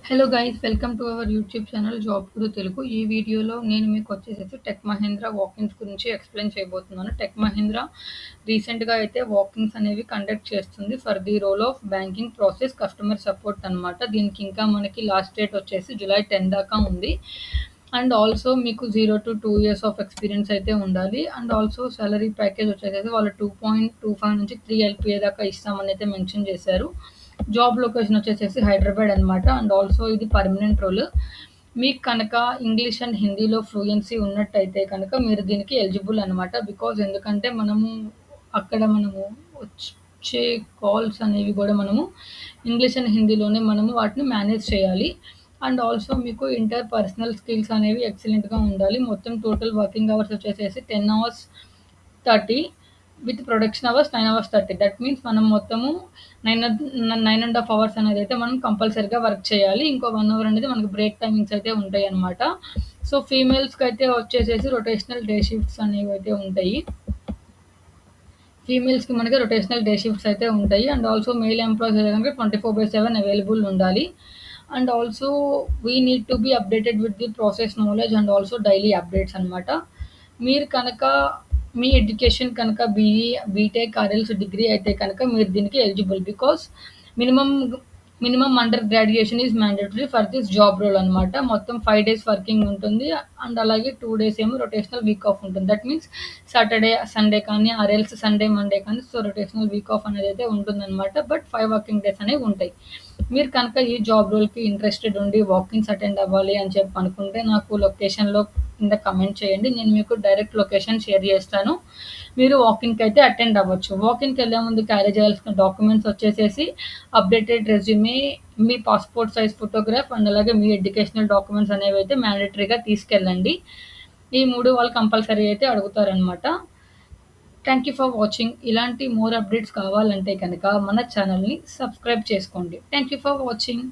Hello guys welcome to our YouTube channel job Guru Telugu. ఈ వీడియోలో నేను మీకు వచ్చేసేసి టెక్ మహీంద్రా వాకిన్స్ గురించి ఎక్స్ప్లెయిన్ చేయబోతున్నాను. టెక్ మహీంద్రా రీసెంట్గా అయితే వాకిన్స్ అనేవి కండక్ట్ చేస్తుంది for the role of banking process customer support అనమాట. దీనికి ఇంకా మనకి లాస్ట్ డేట్ వచ్చేసి జూలై 10 దాకా ఉంది. అండ్ ఆల్సో మీకు 0 to 2 years ఆఫ్ ఎక్స్పీరియన్స్ అయితే ఉండాలి. అండ్ ఆల్సో సాలరీ ప్యాకేజ్ వచ్చేసేసి వాళ్ళు 2.25 నుంచి 3 LPA దాకా ఇస్తామని అయితే మెన్షన్ చేశారు. జాబ్ లొకేషన్ వచ్చేసేసి హైదరాబాద్ అనమాట. అండ్ ఆల్సో ఇది పర్మనెంట్ రోల్. మీకు కనుక ఇంగ్లీష్ అండ్ హిందీలో ఫ్లూయెన్సీ ఉన్నట్టయితే కనుక మీరు దీనికి ఎలిజిబుల్ అనమాట. బికాజ్ ఎందుకంటే మనము వచ్చే కాల్స్ అనేవి కూడా మనము ఇంగ్లీష్ అండ్ హిందీలోనే మనము వాటిని మేనేజ్ చేయాలి. అండ్ ఆల్సో మీకు ఇంటర్ పర్సనల్ స్కిల్స్ అనేవి ఎక్సలెంట్గా ఉండాలి. మొత్తం టోటల్ వర్కింగ్ అవర్స్ వచ్చేసేసి 10 hours 30 with production hours 9 hours 30. That means మనం మొత్తము 9.5 hours అనేది అయితే మనం కంపల్సరీగా వర్క్ చేయాలి. ఇంకో 1 hour అనేది మనకు బ్రేక్ టైమింగ్స్ అయితే ఉంటాయి అనమాట. సో ఫీమేల్స్కి అయితే వచ్చేసేసి రొటేషనల్ డే షిఫ్ట్స్ అనేవి అయితే ఉంటాయి. ఫీమేల్స్కి మనకి రొటేషనల్ డే షిఫ్ట్స్ అయితే ఉంటాయి. అండ్ ఆల్సో మెయిల్ ఎంప్లాయీస్ అయితే కనుక 24/7 అవైలబుల్ ఉండాలి. And also we need to be updated with the process knowledge and also daily updates అనమాట. మీరు కనుక మీ ఎడ్యుకేషన్ కనుక బీటెక్ ఆర్ఎల్స్ డిగ్రీ అయితే కనుక మీరు దీనికి eligible. Because minimum minimum under graduation is mandatory for this job role అనమాట. మొత్తం 5 days వర్కింగ్ ఉంటుంది. అండ్ అలాగే 2 days ఏమో రొటేషనల్ వీక్ ఆఫ్ ఉంటుంది. దట్ మీన్స్ సాటర్డే సండే కానీ ఆర్ఎల్స్ సండే మండే కానీ సో రొటేషనల్ వీక్ ఆఫ్ అనేది అయితే ఉంటుందన్నమాట. బట్ 5 working days అనేవి ఉంటాయి. మీరు కనుక ఈ జాబ్ రోల్కి ఇంట్రెస్టెడ్ ఉండి వాకిన్స్ అటెండ్ అవ్వాలి అని చెప్పి అనుకుంటే నాకు లొకేషన్లో కింద కమెంట్ చేయండి. నేను మీకు డైరెక్ట్ లొకేషన్ షేర్ చేస్తాను. మీరు వాకిన్కి అయితే అటెండ్ అవ్వచ్చు. వాకిన్కి వెళ్ళే ముందు క్యారీ చేయాల్సిన డాక్యుమెంట్స్ వచ్చేసేసి updated resume, me passport size photograph and అలాగే మీ ఎడ్యుకేషనల్ డాక్యుమెంట్స్ అనేవి అయితే మ్యాండేటరీగా తీసుకెళ్ళండి. ఈ 3 వాళ్ళు కంపల్సరీ అయితే అడుగుతారనమాట. Thank you for watching. ఇలాంటి మోర్ అప్డేట్స్ కావాలంటే కనుక మన ఛానల్ని సబ్స్క్రైబ్ చేసుకోండి. Thank you for watching.